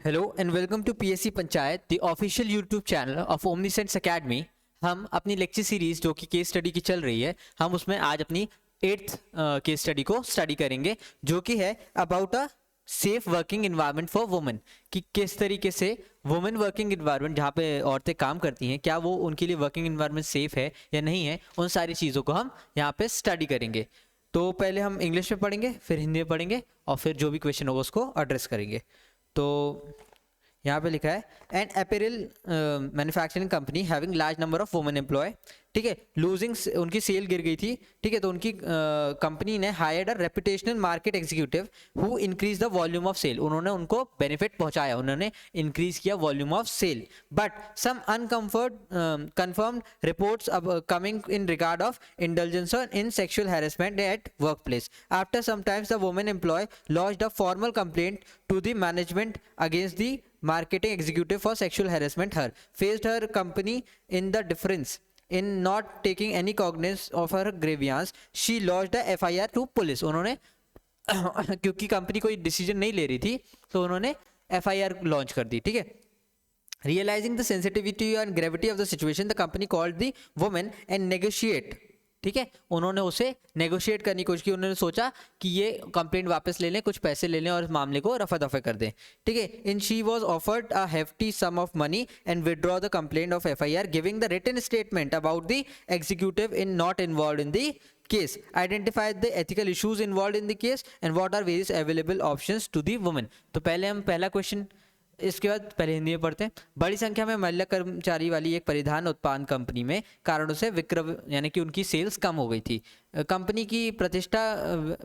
Hello and welcome to PSC Panchayat, the official YouTube channel of Omniscience Academy। हम अपनी lecture series जो कि case study की चल रही है, हम उसमें आज अपनी 8th केस स्टडी को स्टडी करेंगे, जो कि है about a safe working environment for women. कि किस तरीके से वुमेन वर्किंग इन्वायरमेंट जहाँ पे औरतें काम करती हैं, क्या वो उनके लिए वर्किंग इन्वायरमेंट सेफ है या नहीं है, उन सारी चीज़ों को हम यहाँ पे स्टडी करेंगे। तो पहले हम इंग्लिश में पढ़ेंगे, फिर हिंदी में पढ़ेंगे और फिर जो भी क्वेश्चन होगा उसको एड्रेस करेंगे। तो यहाँ पे लिखा है an apparel manufacturing company having large number of women employ, ठीक है, लूजिंग, उनकी सेल गिर गई थी, ठीक है। तो उनकी कंपनी ने hired a reputational market executive who increase the volume of sale, उन्होंने उनको बेनिफिट पहुंचाया, उन्होंने इंक्रीज किया volume of sale. But some uncomfort confirmed reports coming in regard of indulgence in sexual harassment at work place. After sometimes the women employ launched a formal complaint to the management against the marketing executive for sexual harassment her, faced her company in the difference in not taking any cognizance of her grievance, she lodged a FIR to police। उन्होंने क्योंकि company कोई decision नहीं ले रही थी तो उन्होंने FIR launch कर दी, ठीक है। Realizing the sensitivity and gravity of the situation, the company called the woman and negotiate, ठीक है, उन्होंने उसे नेगोशिएट करने की कोशिश की। उन्होंने सोचा कि ये कंप्लेंट वापस ले लें, कुछ पैसे ले लें और इस मामले को रफा दफा कर दें, ठीक है। In she was offered a hefty sum of money and withdraw the complaint of FIR, giving the written statement about the executive in not involve in the case, identify the ethical issues involved in the case and what are various available options to the woman। तो पहले हम पहला question, इसके बाद पहले हिंदी में पढ़ते हैं। बड़ी संख्या में महिला कर्मचारी वाली एक परिधान उत्पादन कंपनी में कारणों से विक्रय यानी कि उनकी सेल्स कम हो गई थी। कंपनी की प्रतिष्ठा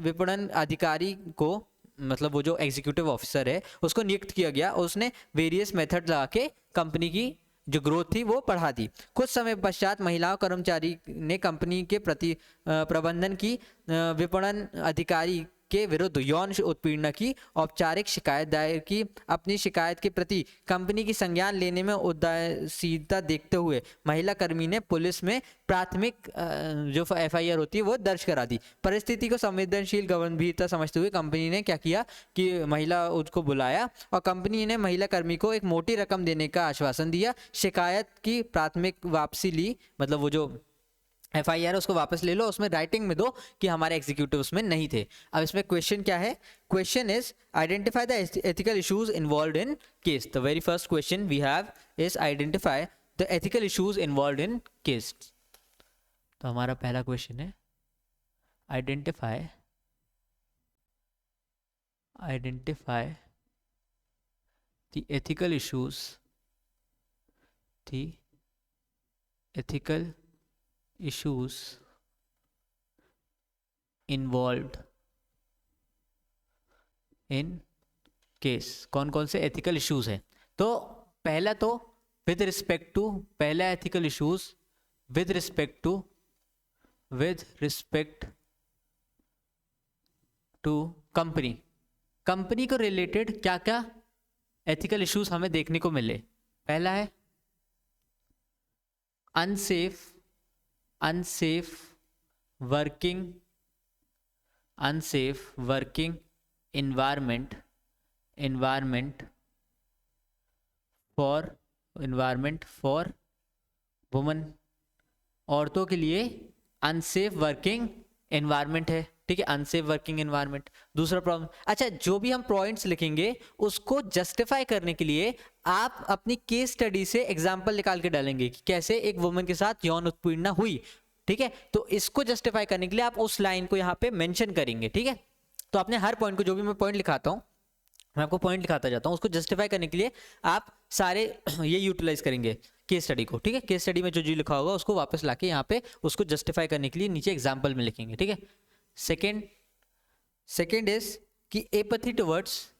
विपणन अधिकारी को, मतलब वो जो एग्जीक्यूटिव ऑफिसर है, उसको नियुक्त किया गया और उसने वेरियस मेथड लगा के कंपनी की जो ग्रोथ थी वो बढ़ा दी। कुछ समय पश्चात महिलाओं कर्मचारी ने कंपनी के प्रति प्रबंधन की विपणन अधिकारी के विरुद्ध यौन उत्पीड़न की औपचारिक शिकायत दायर की। अपनी शिकायत के प्रति कंपनी की संज्ञान लेने में उदासीनता देखते हुए महिला कर्मी ने पुलिस में प्राथमिक जो FIR होती है वो दर्ज करा दी। परिस्थिति को संवेदनशील गंभीरता समझते हुए कंपनी ने क्या किया कि महिला उसको बुलाया और कंपनी ने महिला कर्मी को एक मोटी रकम देने का आश्वासन दिया। शिकायत की प्राथमिक वापसी ली, मतलब वो जो FIR उसको वापस ले लो, उसमें राइटिंग में दो कि हमारे एग्जीक्यूटिव उसमें नहीं थे। अब इसमें क्वेश्चन क्या है? Question is identify the ethical issues involved in case. The very first question we have is identify the ethical issues involved in case. तो हमारा पहला क्वेश्चन है identify the ethical issues, the ethical issues involved in case। कौन कौन से ethical issues हैं? तो पहला तो विद रिस्पेक्ट टू, पहला ethical issues with respect to company को रिलेटेड क्या क्या एथिकल इश्यूज हमें देखने को मिले। पहला है unsafe working environment for women। औरतों के लिए अनसेफ वर्किंग एनवायरनमेंट है, ठीक है, अनसेफ वर्किंग एनवायरनमेंट। दूसरा प्रॉब्लम, अच्छा, जो भी हम पॉइंट्स लिखेंगे उसको जस्टिफाई करने के लिए आप अपनी केस स्टडी से एग्जांपल निकाल के डालेंगे कि कैसे एक वुमन के साथ यौन उत्पीड़न हुई, ठीक है। तो इसको जस्टिफाई करने के लिए आप उस लाइन को यहाँ पे मेंशन करेंगे, ठीक है। तो आपने हर पॉइंट को, जो भी मैं पॉइंट लिखाता हूँ, मैं आपको पॉइंट लिखाता जाता हूँ, उसको जस्टिफाई करने के लिए आप सारे ये यूटिलाइज करेंगे केस स्टडी को, ठीक है। केस स्टडी में जो जो लिखा होगा उसको वापस लाके यहाँ पे उसको जस्टिफाई करने के लिए नीचे एग्जाम्पल में लिखेंगे, ठीक है। सेकेंड इज कि एपैथी टुवर्ड्स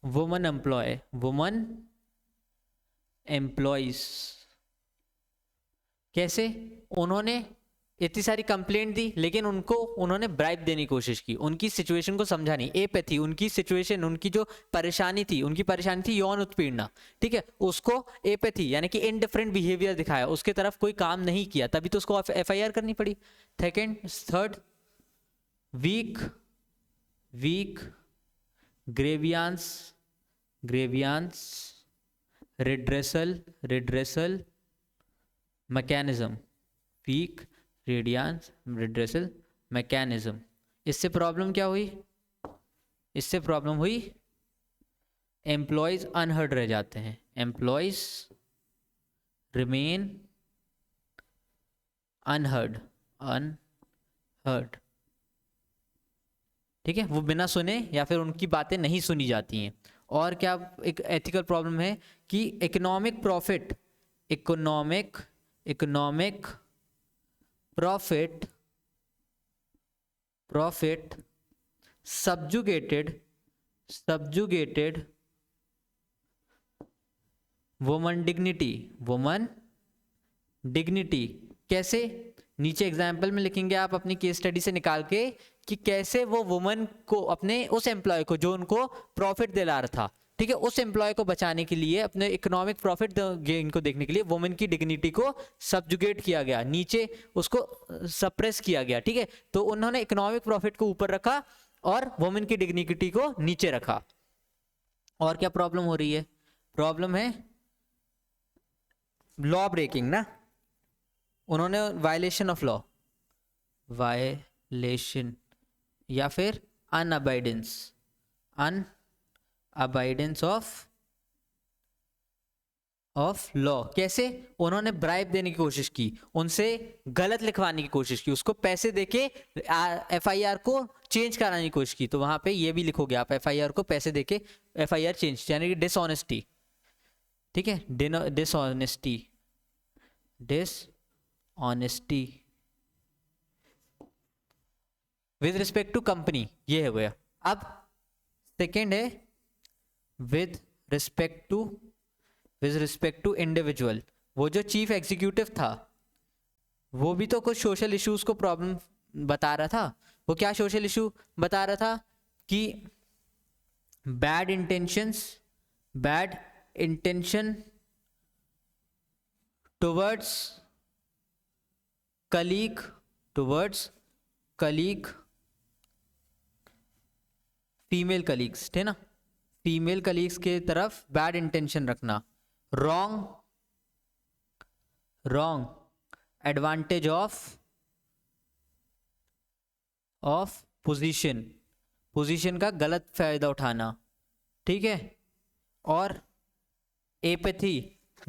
वुमन एम्प्लॉयज। कैसे? उन्होंने इतनी सारी कंप्लेंट दी, लेकिन उन्होंने ब्राइब देने की कोशिश की, उनकी सिचुएशन को समझा नहीं। एपैथी, उनकी सिचुएशन, उनकी जो परेशानी थी यौन उत्पीड़ना, ठीक है, उसको एपैथी यानी कि इनडिफरेंट बिहेवियर दिखाया, उसके तरफ कोई काम नहीं किया, तभी तो उसको एफआईआर करनी पड़ी। Third, weak grievance redressal mechanism, weak grievance redressal mechanism। इससे प्रॉब्लम क्या हुई? इससे प्रॉब्लम हुई एम्प्लॉयज अनहर्ड रह जाते हैं, एम्प्लॉयज रिमेन अनहर्ड, ठीक है, वो बिना सुने या फिर उनकी बातें नहीं सुनी जाती हैं। और क्या एक एथिकल प्रॉब्लम है कि economic profit subjugated woman dignity. कैसे? नीचे एग्जाम्पल में लिखेंगे आप अपनी केस स्टडी से निकाल के कि कैसे वो वुमन को, अपने उस एम्प्लॉय को जो उनको प्रॉफिट दिला रहा था, ठीक है, उस एम्प्लॉय को बचाने के लिए, अपने इकोनॉमिक प्रॉफिट गेन को देखने के लिए वुमन की डिग्निटी को सब्जुगेट किया गया, नीचे उसको सप्रेस किया गया, ठीक है। तो उन्होंने इकोनॉमिक प्रॉफिट को ऊपर रखा और वुमन की डिग्निटी को नीचे रखा। और क्या प्रॉब्लम हो रही है? प्रॉब्लम है लॉ ब्रेकिंग ना, उन्होंने वायलेशन ऑफ लॉ, वायलेशन या फिर अनअबाइडेंस ऑफ लॉ। कैसे? उन्होंने ब्राइब देने की कोशिश की, उनसे गलत लिखवाने की कोशिश की, उसको पैसे देके एफआईआर को चेंज कराने की कोशिश की। तो वहां पे ये भी लिखोगे आप, एफआईआर को पैसे देके एफआईआर चेंज, यानी कि डिसऑनेस्टी, ठीक है, dishonesty with respect to company, ये हो गया। अब सेकेंड है विद रिस्पेक्ट टू इंडिविजुअल। वो जो चीफ एग्जीक्यूटिव था वो भी तो कुछ सोशल इश्यूज को प्रॉब्लम बता रहा था। वो क्या सोशल इशू बता रहा था? कि bad intention towards colleague female colleagues, थे ना, फीमेल कलीग्स के तरफ बैड इंटेंशन रखना, रॉन्ग एडवांटेज ऑफ पोजीशन का गलत फायदा उठाना, ठीक है, और एपैथी,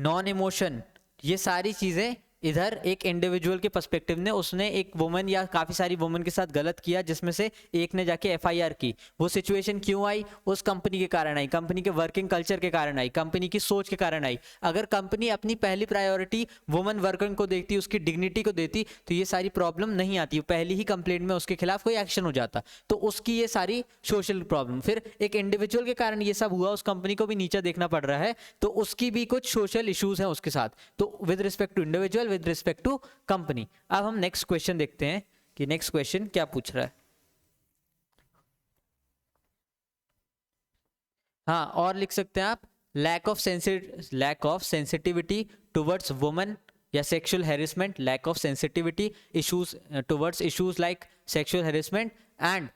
नॉन इमोशन, ये सारी चीजें इधर एक इंडिविजुअल के पर्सपेक्टिव ने, उसने एक वुमन या काफ़ी सारी वुमन के साथ गलत किया, जिसमें से एक ने जाके एफआईआर की। वो सिचुएशन क्यों आई? उस कंपनी के कारण आई, कंपनी के वर्किंग कल्चर के कारण आई, कंपनी की सोच के कारण आई। अगर कंपनी अपनी पहली प्रायोरिटी वुमन वर्कर को देती, उसकी डिग्निटी को देती, तो ये सारी प्रॉब्लम नहीं आती, पहली ही कंप्लेंट में उसके खिलाफ कोई एक्शन हो जाता। तो उसकी ये सारी सोशल प्रॉब्लम, फिर एक इंडिविजुअल के कारण ये सब हुआ, उस कंपनी को भी नीचे देखना पड़ रहा है, तो उसकी भी कुछ सोशल इश्यूज हैं उसके साथ। तो with respect to individual, with respect to company. अब हम नेक्स्ट क्वेश्चन देखते हैं कि नेक्स्ट क्वेश्चन क्या पूछ रहा है। हाँ, और लिख सकते हैं आप, lack of sensitivity towards woman या sexual harassment, lack of sensitivity issues towards issues like sexual harassment, and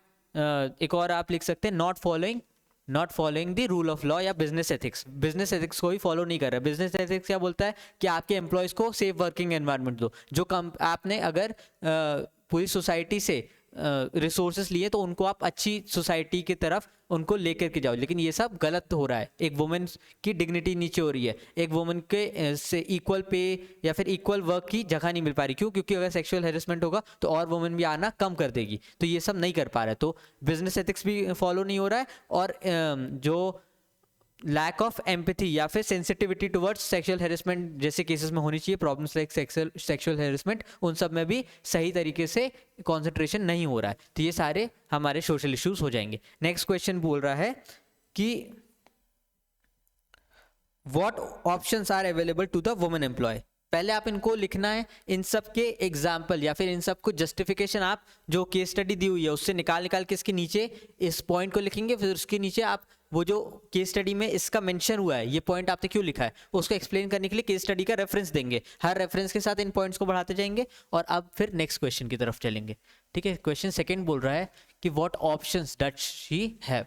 एक और आप लिख सकते हैं not following the rule of law या बिजनेस एथिक्स को ही फॉलो नहीं कर रहा है। बिजनेस एथिक्स क्या बोलता है कि आपके एम्प्लॉयज को सेफ वर्किंग एनवायरनमेंट दो। जो आपने अगर पूरी सोसाइटी से रिसोर्सेज लिए तो उनको आप अच्छी सोसाइटी की तरफ उनको लेकर के जाओ, लेकिन ये सब गलत हो रहा है। एक वुमेन की डिग्निटी नीचे हो रही है, एक वुमेन के से इक्वल पे या फिर इक्वल वर्क की जगह नहीं मिल पा रही। क्यों? क्योंकि अगर सेक्सुअल हेरेसमेंट होगा तो और वुमेन भी आना कम कर देगी, तो ये सब नहीं कर पा रहा है। तो बिजनेस एथिक्स भी फॉलो नहीं हो रहा है, और जो लैक ऑफ एम्पैथी या फिर सेंसिटिविटी टुवर्ड्स सेक्सुअल हेरेसमेंट जैसे केसेस में होनी चाहिए, प्रॉब्लम्स लाइक सेक्सुअल हेरेसमेंट, उन सब में भी सही तरीके से कंसंट्रेशन नहीं हो रहा है। तो ये सारे हमारे सोशल इश्यूज हो जाएंगे। नेक्स्ट क्वेश्चन बोल रहा है कि what options are available to the women employ. पहले आप इनको लिखना है, इन सब के एग्जाम्पल या फिर इन सब को जस्टिफिकेशन आप जो केस स्टडी दी हुई है उससे निकाल निकाल के इसके नीचे इस पॉइंट को लिखेंगे, फिर उसके नीचे आप वो जो केस स्टडी में इसका मेंशन हुआ है, ये पॉइंट आपने क्यों लिखा है, उसको एक्सप्लेन करने के लिए केस स्टडी का रेफरेंस देंगे, हर रेफरेंस के साथ इन पॉइंट्स को बढ़ाते जाएंगे और अब फिर नेक्स्ट क्वेश्चन की तरफ चलेंगे। ठीक है, क्वेश्चन सेकंड बोल रहा है कि what options does she have.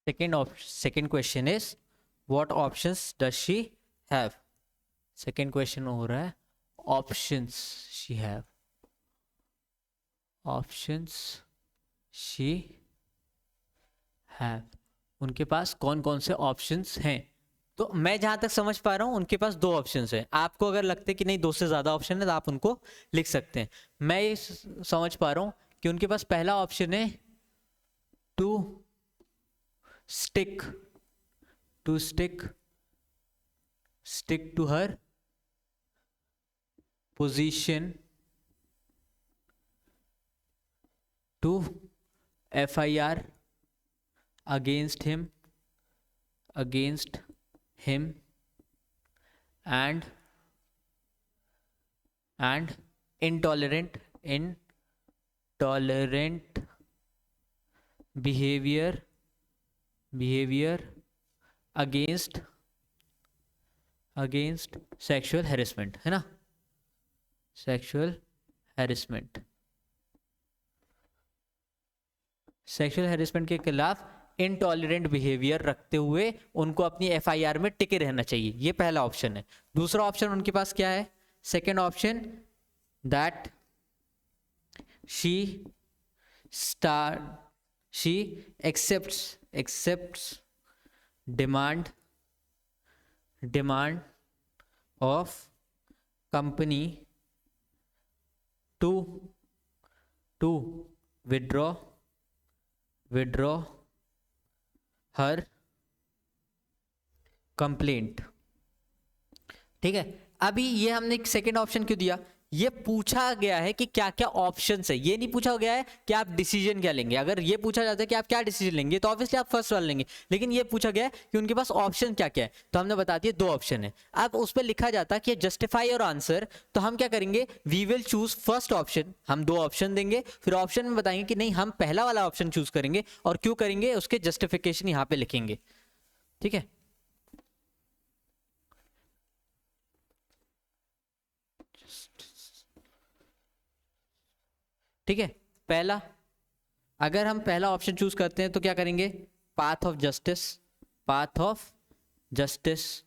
second question is what options does she have। second question हो रहा है options she have, options she have, उनके पास कौन कौन से ऑप्शंस हैं। तो मैं जहां तक समझ पा रहा हूं उनके पास दो ऑप्शंस हैं। आपको अगर लगता है कि नहीं दो से ज्यादा ऑप्शन है तो आप उनको लिख सकते हैं। मैं ये समझ पा रहा हूं कि उनके पास पहला ऑप्शन है to stick to her position, to FIR against him and intolerant behavior against sexual harassment, है ना, sexual harassment के खिलाफ इनटॉलरेंट बिहेवियर रखते हुए उनको अपनी FIR में टिके रहना चाहिए। ये पहला ऑप्शन है। दूसरा ऑप्शन उनके पास क्या है, second option that she accepts demand of company to withdraw her complaint। ठीक है, अभी ये हमने सेकेंड ऑप्शन क्यों दिया, ये पूछा गया है कि क्या क्या ऑप्शंस है, ये नहीं पूछा गया है कि आप डिसीजन क्या लेंगे। अगर ये पूछा जाता है कि आप क्या डिसीजन लेंगे तो ऑब्वियसली आप फर्स्ट वाला लेंगे, लेकिन ये पूछा गया है कि उनके पास ऑप्शन क्या क्या है, तो हमने बता दिया दो ऑप्शन है। अब उस पर लिखा जाता कि जस्टिफाई और आंसर, तो हम क्या करेंगे, we will choose first option. हम दो ऑप्शन देंगे, फिर ऑप्शन में बताएंगे कि नहीं हम पहला वाला ऑप्शन चूज करेंगे और क्यों करेंगे उसके जस्टिफिकेशन यहाँ पे लिखेंगे। ठीक है, ठीक है। पहला, अगर हम पहला ऑप्शन चूज करते हैं तो क्या करेंगे, पाथ ऑफ जस्टिस,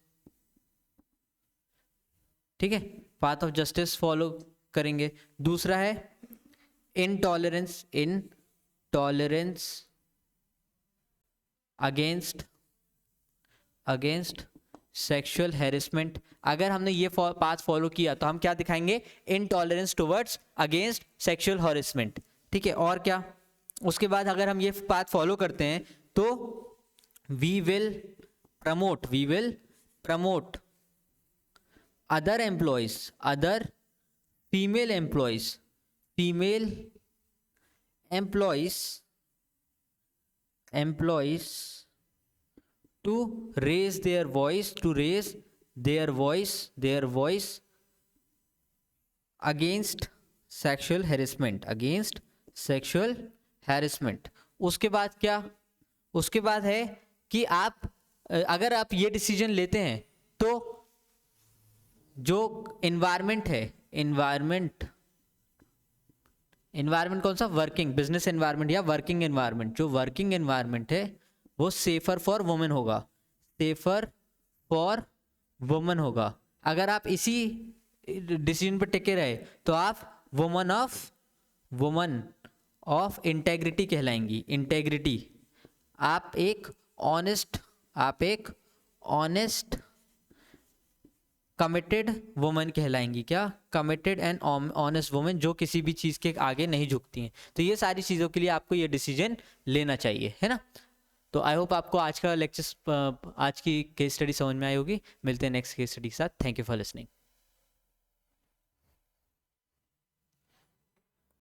ठीक है, पाथ ऑफ जस्टिस फॉलो करेंगे। दूसरा है इनटॉलरेंस अगेंस्ट सेक्सुअल हैरेसमेंट। अगर हमने ये पाथ फॉलो किया तो हम क्या दिखाएंगे, intolerance towards against sexual harassment. ठीक है, और क्या, उसके बाद अगर हम ये पाथ फॉलो करते हैं तो we will promote other female employees to raise their voice against sexual harassment। उसके बाद क्या, उसके बाद है कि आप अगर आप ये डिसीजन लेते हैं तो जो एनवायरनमेंट है, एनवायरनमेंट कौन सा, वर्किंग बिजनेस एनवायरनमेंट या वर्किंग एनवायरनमेंट, जो वर्किंग एनवायरनमेंट है वो सेफर फॉर वुमेन होगा। अगर आप इसी डिसीजन पर टिके रहे तो आप वुमन ऑफ इंटेग्रिटी कहलाएंगी। इंटेग्रिटी, आप एक ऑनेस्ट कमिटेड वुमन कहलाएंगी। क्या? कमिटेड एंड ऑनेस्ट वुमन, जो किसी भी चीज़ के आगे नहीं झुकती हैं। तो ये सारी चीज़ों के लिए आपको ये डिसीजन लेना चाहिए, है ना। तो आई होप आपको आज का लेक्चर, आज की केस स्टडी समझ में आई होगी। मिलते हैं नेक्स्ट केस स्टडी के साथ। Thank you for listening.